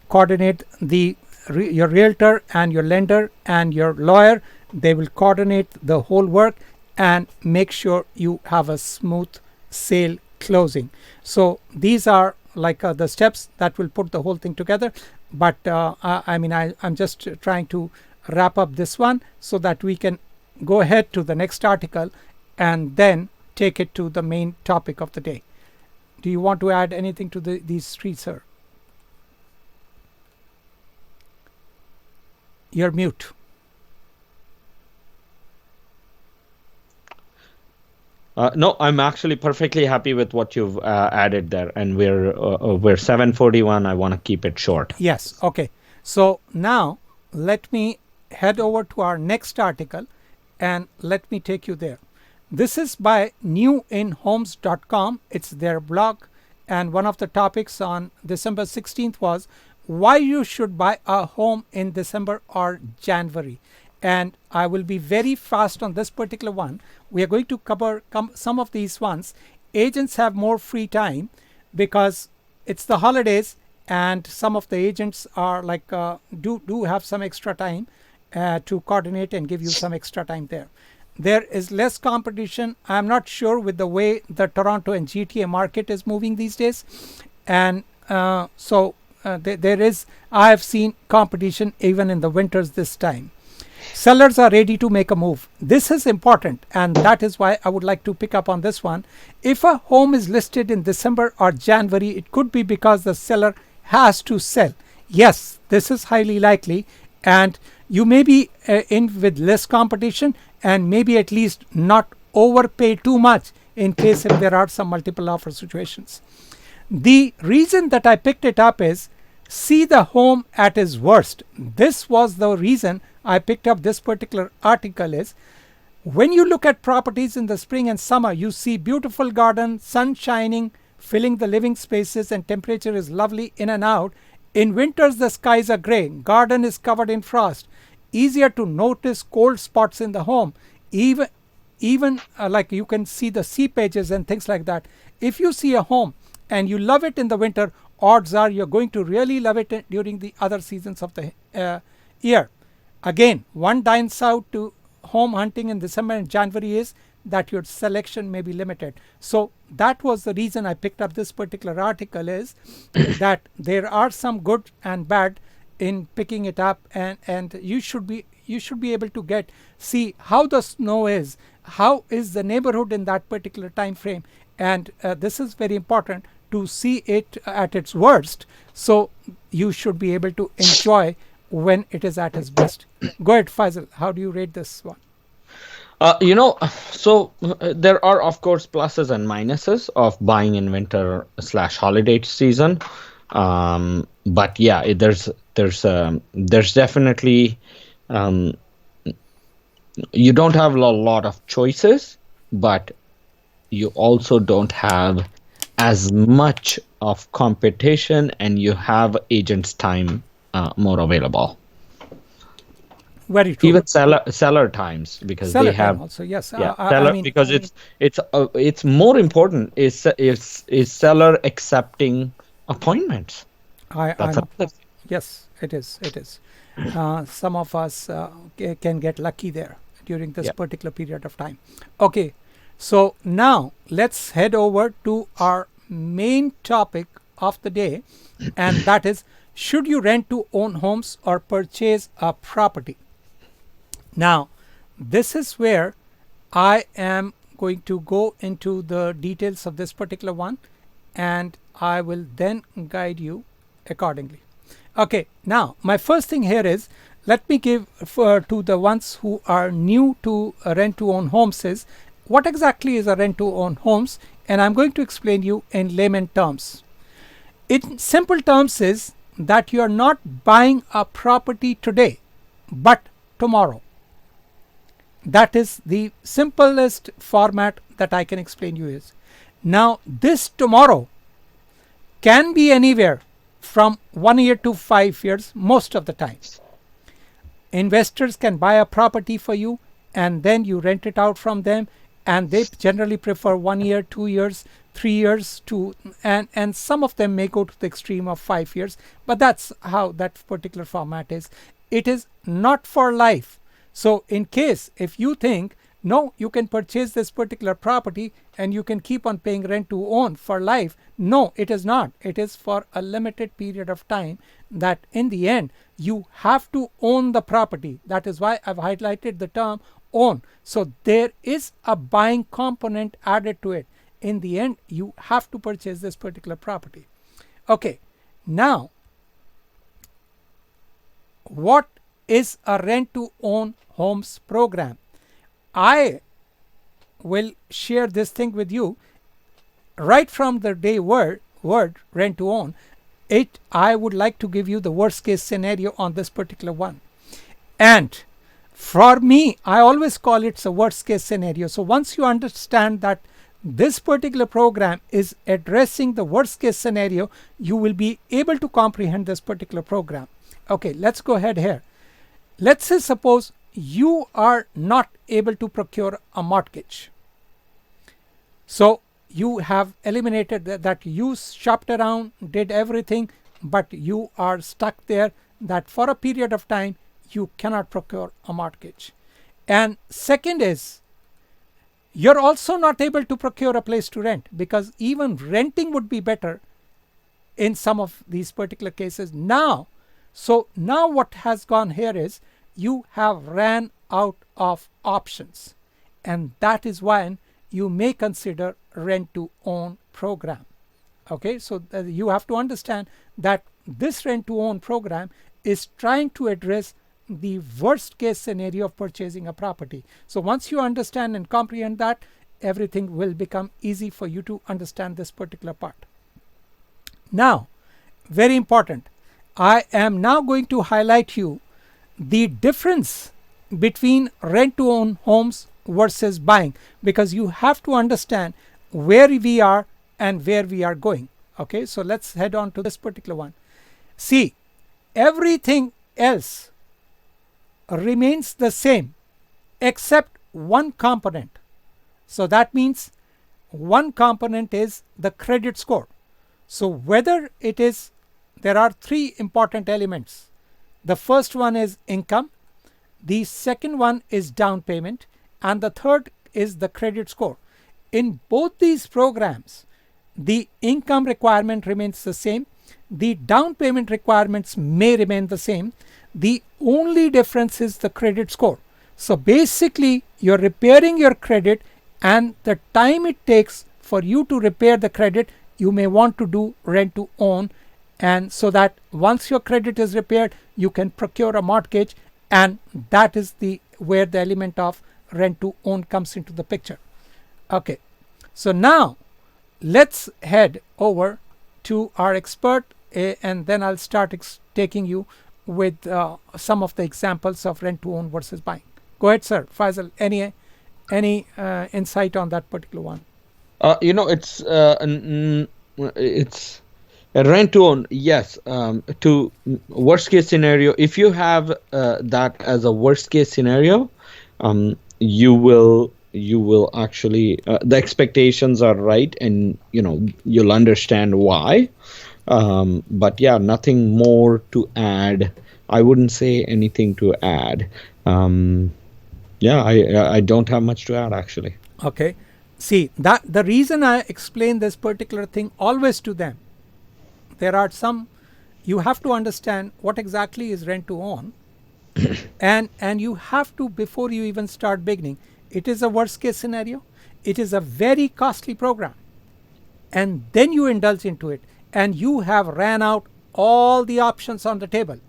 coordinate your realtor and your lender and your lawyer. They will coordinate the whole work and make sure you have a smooth sale closing. So these are like the steps that will put the whole thing together. But I'm just trying to wrap up this one so that we can go ahead to the next article and then take it to the main topic of the day. Do you want to add anything to these 3, sir? You're mute. No, I'm actually perfectly happy with what you've added there, and we're 7:41. I want to keep it short. Yes. Okay. So now let me head over to our next article and let me take you there. This is by NewInHomes.com. It's their blog, and one of the topics on December 16th was why you should buy a home in December or January. And I will be very fast on this particular one. We are going to cover some of these ones. Agents have more free time because it's the holidays, and some of the agents are like do have some extra time to coordinate and give you some extra time there. There is less competition. I'm not sure with the way the Toronto and GTA market is moving these days, and there is, I have seen competition even in the winters this time. Sellers are ready to make a move. This is important, and that is why I would like to pick up on this one. If a home is listed in December or January, it could be because the seller has to sell. Yes, this is highly likely, and you may be in with less competition and maybe at least not overpay too much in case if there are some multiple offer situations. The reason that I picked it up is see the home at its worst. This was the reason I picked up this particular article. Is when you look at properties in the spring and summer, you see beautiful garden, sun shining, filling the living spaces, and temperature is lovely in and out. In winters, the skies are gray, garden is covered in frost, easier to notice cold spots in the home, even like you can see the seepages and things like that. If you see a home and you love it in the winter, odds are you're going to really love it during the other seasons of the year. Again, one downside to home hunting in December and January is that your selection may be limited. So that was the reason I picked up this particular article, is that there are some good and bad in picking it up, and you should be able to see how the snow is, how is the neighborhood in that particular time frame, and this is very important to see it at its worst, so you should be able to enjoy when it is at its best. Go ahead, Faisal. How do you rate this one? There are of course pluses and minuses of buying in winter / holiday season, but yeah, there's definitely you don't have a lot of choices, but you also don't have as much of competition, and you have agents' time more available. Very true. Even seller times, because Seller they have time also, yes. seller, because it's more important is seller accepting appointments. That's another thing. Yes, it is. Some of us can get lucky there during this particular period of time. Okay, so now let's head over to our main topic of the day, and that is, should you rent to own homes or purchase a property? Now, this is where I am going to go into the details of this particular one, and I will then guide you accordingly. Okay, now my first thing here is, let me give to the ones who are new to rent to own homes is what exactly is a rent to own homes, and I'm going to explain you in layman terms. In simple terms is that you are not buying a property today but tomorrow. That is the simplest format that I can explain you is. Now this tomorrow can be anywhere from 1 year to 5 years most of the times. Investors can buy a property for you and then you rent it out from them, and they generally prefer 1 year, 2 years, 3 years to, and some of them may go to the extreme of 5 years, but that's how that particular format is. It is not for life. So in case if you think no, you can purchase this particular property and you can keep on paying rent to own for life, no, it is not. It is for a limited period of time that in the end you have to own the property. That is why I've highlighted the term own. So there is a buying component added to it. In the end you have to purchase this particular property. Okay, now what is a rent to own homes program? I will share this thing with you right from the day word rent to own. I would like to give you the worst case scenario on this particular one, and for me I always call it the worst case scenario. So once you understand that this particular program is addressing the worst case scenario, you will be able to comprehend this particular program. Okay, let's go ahead here. Let's say suppose you are not able to procure a mortgage. So you have eliminated that you shopped around, did everything, but you are stuck there that for a period of time you cannot procure a mortgage. And second is, you're also not able to procure a place to rent, because even renting would be better in some of these particular cases now. So now what has gone here is you have ran out of options, and that is when you may consider rent to own program. Okay, so you have to understand that this rent to own program is trying to address the worst case scenario of purchasing a property. So once you understand and comprehend that, everything will become easy for you to understand this particular part. Now, very important, I am now going to highlight you the difference between rent to own homes versus buying, because you have to understand where we are and where we are going. Okay, so let's head on to this particular one. See, everything else remains the same except one component. So that means one component is the credit score. So whether it is, there are three important elements. The first one is income, the second one is down payment, and the third is the credit score. In both these programs, the income requirement remains the same. The down payment requirements may remain the same. The only difference is the credit score. So basically, you're repairing your credit, and the time it takes for you to repair the credit, you may want to do rent to own, and so that once your credit is repaired, you can procure a mortgage, and that is where the element of rent to own comes into the picture. Okay, so now let's head over to our expert, and then I'll start taking you with some of the examples of rent to own versus buying. Go ahead, sir. Faisal, any insight on that particular one? It's a rent to own. Yes. To worst case scenario, if you have that as a worst case scenario, you will actually the expectations are right, and you'll understand why. But yeah, nothing more to add. I wouldn't say anything to add. Yeah, I don't have much to add actually. Okay. See, that the reason I explain this particular thing always to them, there are some, you have to understand what exactly is rent to own, and you have to, before you even start beginning, it is a worst case scenario, it is a very costly program, and then you indulge into it and you have ran out all the options on the table.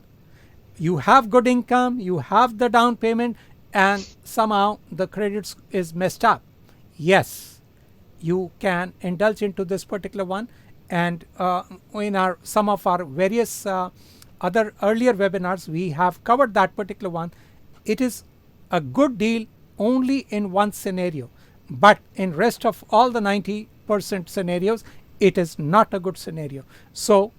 You have good income, you have the down payment, and somehow the credit is messed up. Yes, you can indulge into this particular one, and in our some of our various other earlier webinars we have covered that particular one. It is a good deal only in one scenario, but in rest of all the 90% scenarios it is not a good scenario. So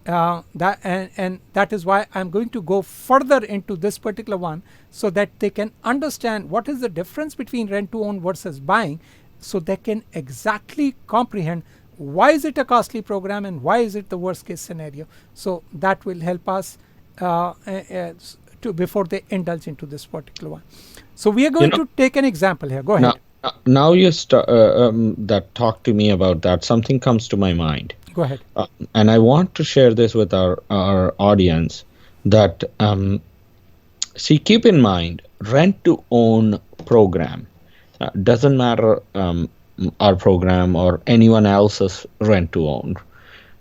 and that is why I'm going to go further into this particular one, so that they can understand what is the difference between rent to own versus buying, so they can exactly comprehend why is it a costly program and why is it the worst case scenario. So that will help us to before they indulge into this particular one. So we are going to take an example here. Go ahead. Now you that talk to me about that, something comes to my mind. Go ahead. And I want to share this with our audience, that see, keep in mind, rent to own program doesn't matter our program or anyone else's rent to own.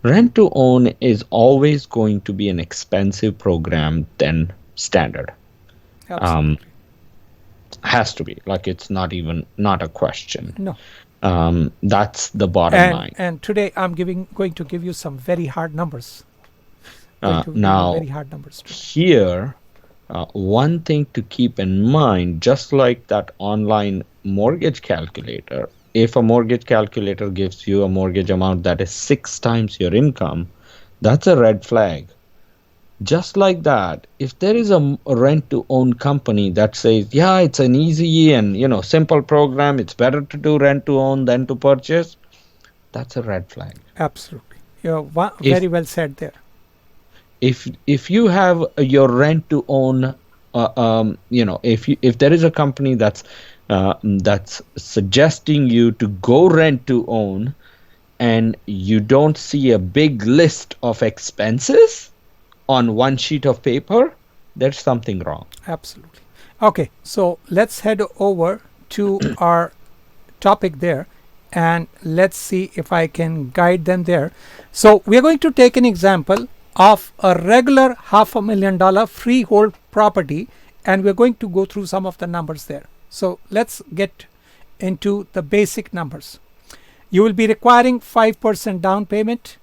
Rent to own is always going to be an expensive program than standard. Absolutely. Has to be, like, it's not a question. No. That's the bottom line. And today I'm going to give you some very hard numbers. Now, very hard numbers here, one thing to keep in mind, just like that online mortgage calculator, if a mortgage calculator gives you a mortgage amount that is 6 times your income, that's a red flag. Just like that, if there is a rent to own company that says, yeah, it's an easy and simple program, it's better to do rent to own than to purchase, that's a red flag. Absolutely. You're very well said there. If you have your rent to own, if there is a company that's suggesting you to go rent to own, and you don't see a big list of expenses on one sheet of paper, there's something wrong. Absolutely. Okay, so let's head over to our topic there, and let's see if I can guide them there. So we are going to take an example of a regular $500,000 freehold property, and we're going to go through some of the numbers there. So let's get into the basic numbers. You will be requiring 5% down payment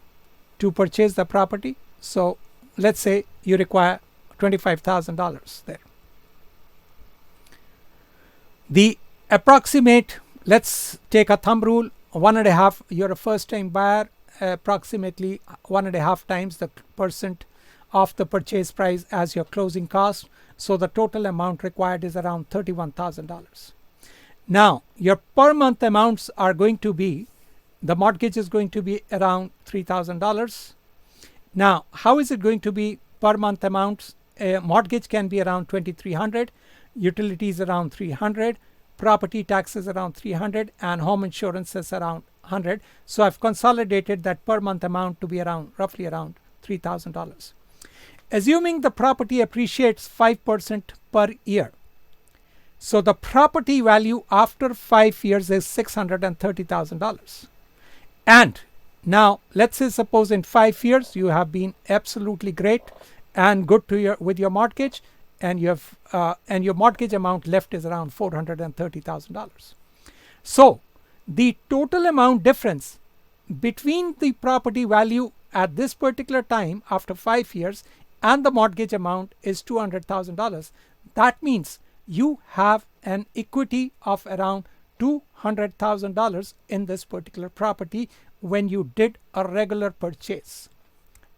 to purchase the property. So let's say you require $25,000 there. The approximate, let's take a thumb rule, 1.5, you're a first time buyer, approximately 1.5 times the percent of the purchase price as your closing cost. So the total amount required is around $31,000. Now your per month amounts are going to be, the mortgage is going to be around $3,000. Now, how is it going to be per month amounts? Mortgage can be around $2,300, utilities around $300, property taxes around $300, and home insurance is around $100. So I've consolidated that per month amount to be roughly around $3,000. Assuming the property appreciates 5% per year, so the property value after 5 years is $630,000. And now let's say suppose in 5 years you have been absolutely great and good to with your mortgage, and you have and your mortgage amount left is around $430,000. So the total amount difference between the property value at this particular time after 5 years and the mortgage amount is $200,000. That means you have an equity of around $200,000 in this particular property when you did a regular purchase.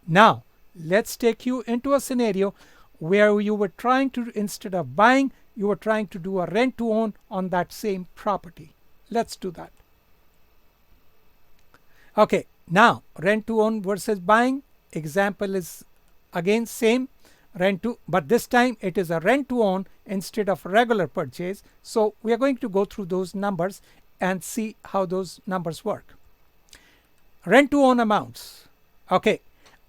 Now let's take you into a scenario where you were trying to, instead of buying, you were trying to do a rent to own on that same property. Let's do that. Okay, now rent to own versus buying example is again same, rent to, but this time it is a rent to own instead of regular purchase. So we are going to go through those numbers and see how those numbers work. Rent to own amounts. Okay,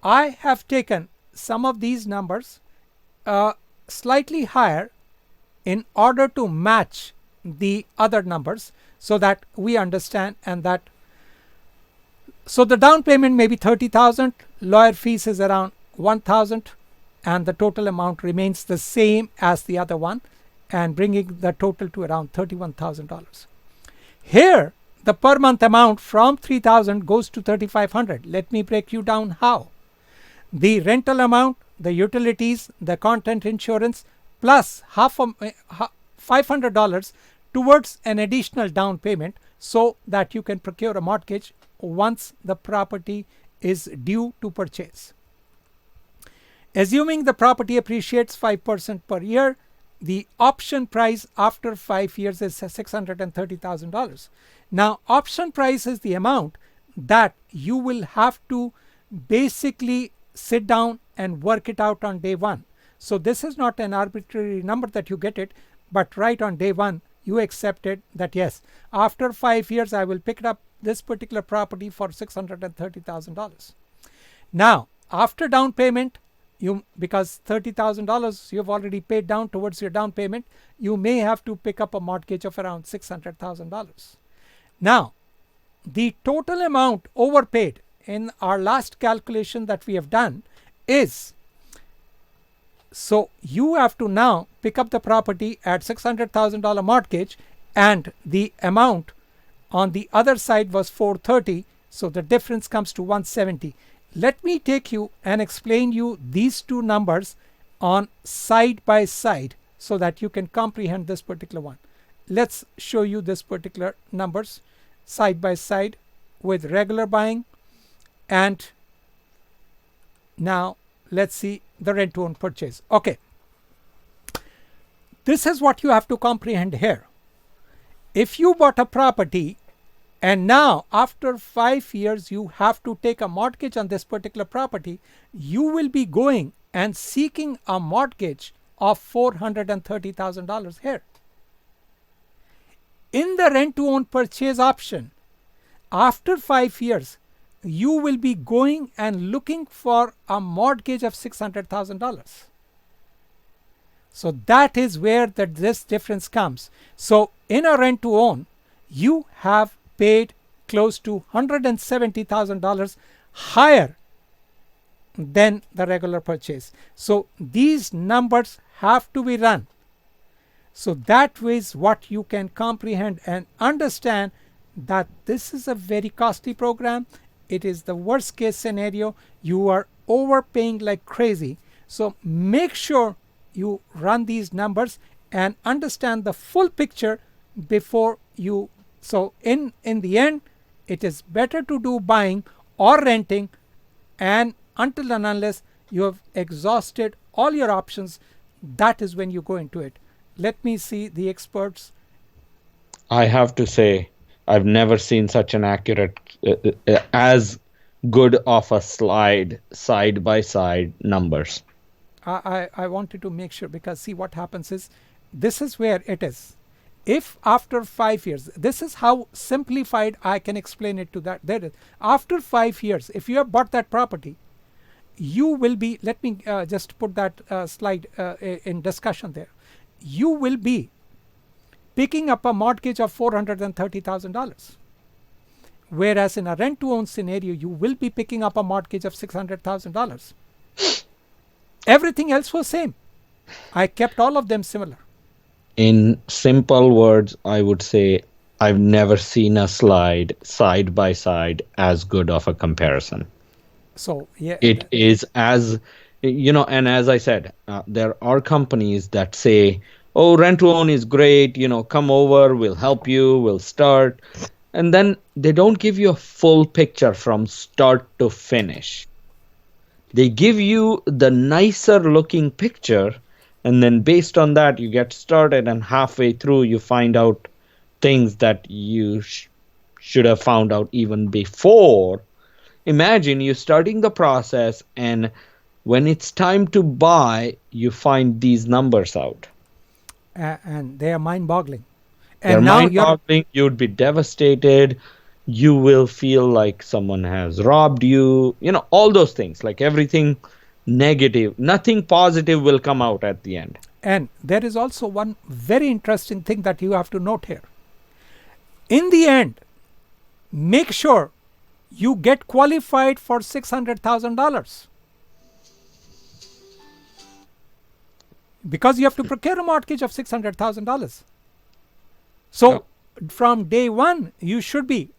I have taken some of these numbers slightly higher in order to match the other numbers so that we understand. And that, so the down payment may be 30,000, lawyer fees is around 1,000, and the total amount remains the same as the other one, and bringing the total to around $31,000. Here the per month amount from 3,000 goes to 3,500. Let me break you down how. The rental amount, the utilities, the content insurance, plus $500 towards an additional down payment so that you can procure a mortgage once the property is due to purchase. Assuming the property appreciates 5% per year, the option price after 5 years is $630,000. Now, option price is the amount that you will have to basically sit down and work it out on day one. So this is not an arbitrary number that you get it, but right on day one you accepted that yes, after 5 years I will pick up this particular property for $630,000. Now, after down payment, because $30,000 you've already paid down towards your down payment, you may have to pick up a mortgage of around $600,000. Now, the total amount overpaid in our last calculation that we have done is, so you have to now pick up the property at $600,000 mortgage, and the amount on the other side was $430,000, so the difference comes to $170,000. Let me take you and explain you these two numbers on side by side so that you can comprehend this particular one. Let's show you this particular numbers side by side with regular buying, and now let's see the rent to own purchase. Okay, this is what you have to comprehend here. If you bought a property and now after 5 years you have to take a mortgage on this particular property, you will be going and seeking a mortgage of $430,000 here. In the rent to own purchase option, after 5 years you will be going and looking for a mortgage of $600,000. So that is where this difference comes. So in a rent to own, you have paid close to $170,000 higher than the regular purchase. So these numbers have to be run. So that is what you can comprehend and understand, that this is a very costly program. It is the worst case scenario. You are overpaying like crazy. So make sure you run these numbers and understand the full picture before you. So in the end, it is better to do buying or renting, and until and unless you have exhausted all your options, that is when you go into it. Let me see the experts. I have to say, I've never seen such an accurate, as good of a slide side by side numbers. I wanted to make sure, because see what happens is, this is where it is. If after 5 years, this is how simplified I can explain it to that. There is, after 5 years, if you have bought that property, you will be, let me just put that slide in discussion there. You will be picking up a mortgage of $430,000. Whereas in a rent to own scenario, you will be picking up a mortgage of $600,000. Everything else was same. I kept all of them similar. In simple words, I would say I've never seen a slide side by side as good of a comparison. So yeah, it is, as you know, and as I said, there are companies that say, oh, rent to own is great, come over, we'll help you, we'll start. And then they don't give you a full picture from start to finish. They give you the nicer looking picture, and then based on that, you get started, and halfway through, you find out things that you should have found out even before. Imagine you starting the process, and when it's time to buy, you find these numbers out. And they are mind-boggling. They're mind-boggling. You'd be devastated. You will feel like someone has robbed you. All those things, like everything negative. Nothing positive will come out at the end. And there is also one very interesting thing that you have to note here. In the end, make sure you get qualified for $600,000, because you have to procure a mortgage of $600,000. So from day one, you should be,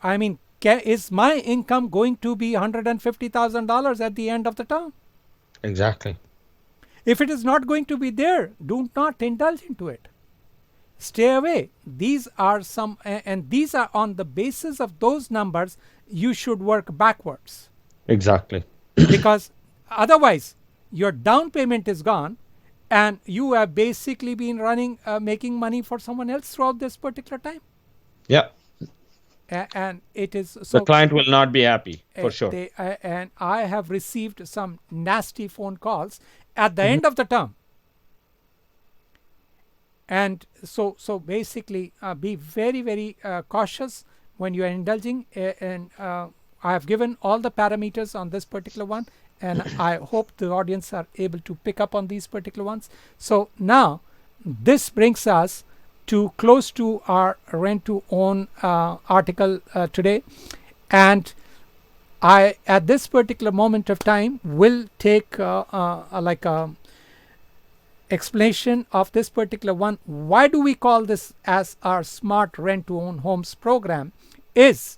is my income going to be $150,000 at the end of the term? Exactly. If it is not going to be there, do not indulge into it. Stay away. These are and these are on the basis of those numbers you should work backwards. Exactly. Because otherwise, your down payment is gone, and you have basically been making money for someone else throughout this particular time. Yeah. And it is so. The client will not be happy, for sure. And I have received some nasty phone calls at the end of the term. And so basically, be very, very cautious when you are indulging. And I have given all the parameters on this particular one, and I hope the audience are able to pick up on these particular ones. So now, this brings us to close to our rent to own article today. And I, at this particular moment of time, will take explanation of this particular one. Why do we call this as our smart rent to own homes program? Is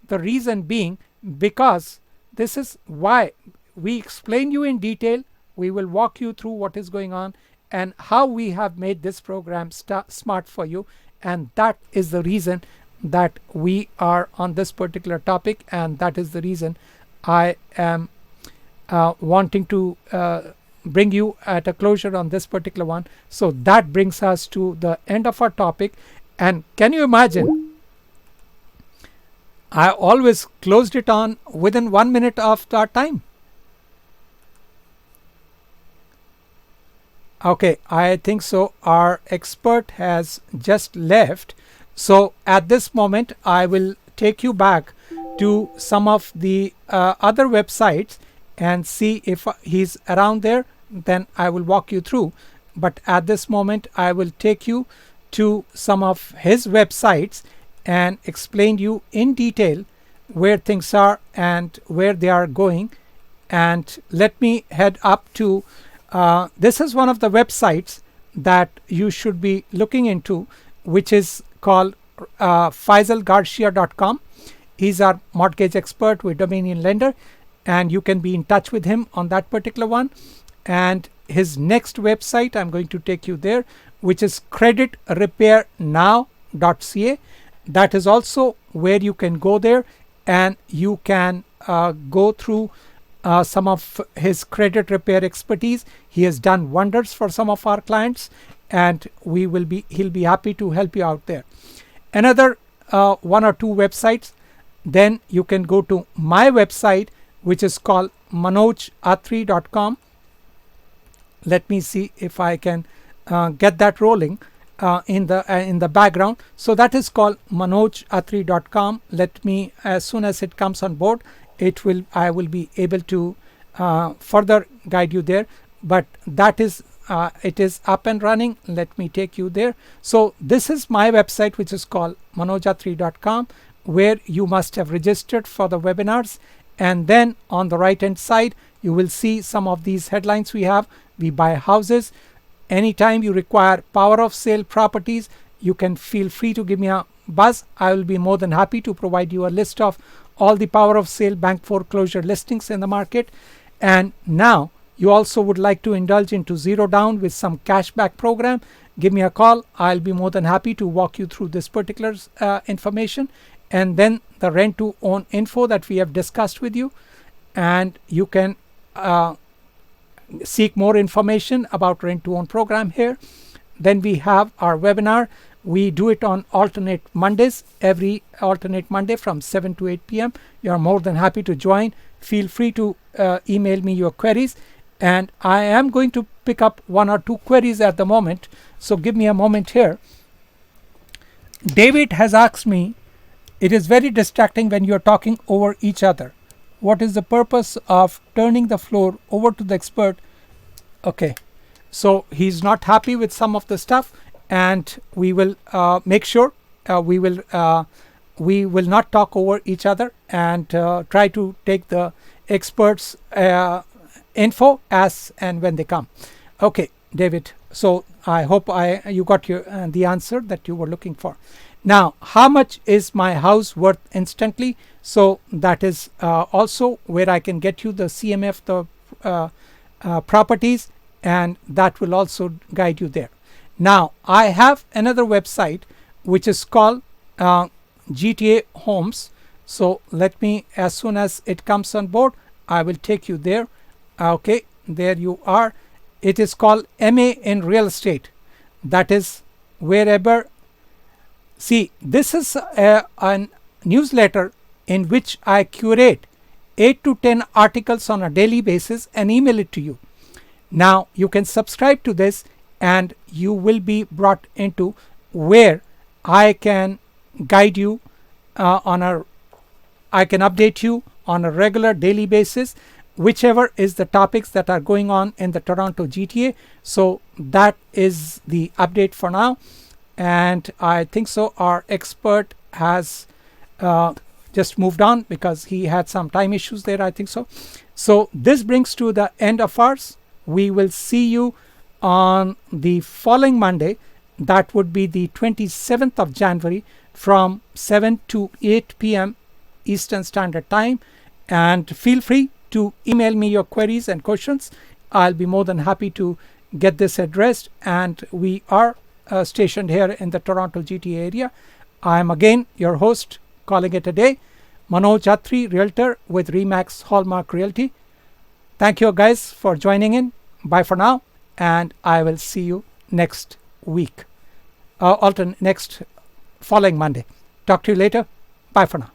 the reason being because this is why we explain you in detail. We will walk you through what is going on and how we have made this program smart for you. And that is the reason that we are on this particular topic, and that is the reason I am wanting to bring you at a closure on this particular one. So that brings us to the end of our topic. And can you imagine, I always closed it on within 1 minute of our time. Okay, I think so. Our expert has just left. So at this moment, I will take you back to some of the other websites and see if he's around there. Then I will walk you through. But at this moment, I will take you to some of his websites and explain you in detail where things are and where they are going. And let me head up to this is one of the websites that you should be looking into, which is called FaisalGarcia.com. He's our mortgage expert with Dominion Lender, and you can be in touch with him on that particular one. And his next website, I'm going to take you there, which is creditrepairnow.ca. That is also where you can go there and you can go through some of his credit repair expertise. He has done wonders for some of our clients, and he'll be happy to help you out there. Another one or two websites, then you can go to my website, which is called manojatri.com. Let me see if I can get that rolling in the background. So that is called manojatri.com. Let me, as soon as it comes on board, I will be able to further guide you there. But that is it is up and running. Let me take you there. So this is my website, which is called manojatri.com, where you must have registered for the webinars. And then on the right hand side, you will see some of these headlines we have. We buy houses. Anytime you require power of sale properties, you can feel free to give me a buzz. I will be more than happy to provide you a list of all the power of sale bank foreclosure listings in the market. And now you also would like to indulge into zero down with some cashback program, give me a call. I'll be more than happy to walk you through this particular information. And then the rent to own info that we have discussed with you, and you can seek more information about rent to own program here. Then we have our webinar. We do it on alternate Mondays, every alternate Monday from 7 to 8 p.m. You are more than happy to join. Feel free to email me your queries. And I am going to pick up one or two queries at the moment. So give me a moment here. David has asked me, it is very distracting when you're talking over each other. what is the purpose of turning the floor over to the expert? Okay, so he's not happy with some of the stuff, and we will make sure we will not talk over each other, and try to take the experts info as and when they come. Okay, David, so I hope you got your the answer that you were looking for. Now, how much is my house worth instantly? So that is also where I can get you the CMF, the properties, and that will also guide you there. Now, I have another website which is called GTA Homes. So let me, as soon as it comes on board, I will take you there. Okay, there you are. It is called MA in Real Estate. That is wherever. See, this is a newsletter in which I curate 8 to 10 articles on a daily basis and email it to you. Now you can subscribe to this, and you will be brought into where I can guide you I can update you on a regular daily basis, whichever is the topics that are going on in the Toronto GTA. So that is the update for now. And I think so our expert has just moved on because he had some time issues there, I think so. So this brings to the end of ours. We will see you on the following Monday. That would be the 27th of January from 7 to 8 p.m. Eastern Standard Time. And feel free to email me your queries and questions. I'll be more than happy to get this addressed. And we are stationed here in the Toronto GTA area. I'm again your host, calling it a day, Manoj Attri, Realtor with Remax Hallmark Realty. Thank you guys for joining in. Bye for now, and I will see you next week, next following Monday. Talk to you later. Bye for now.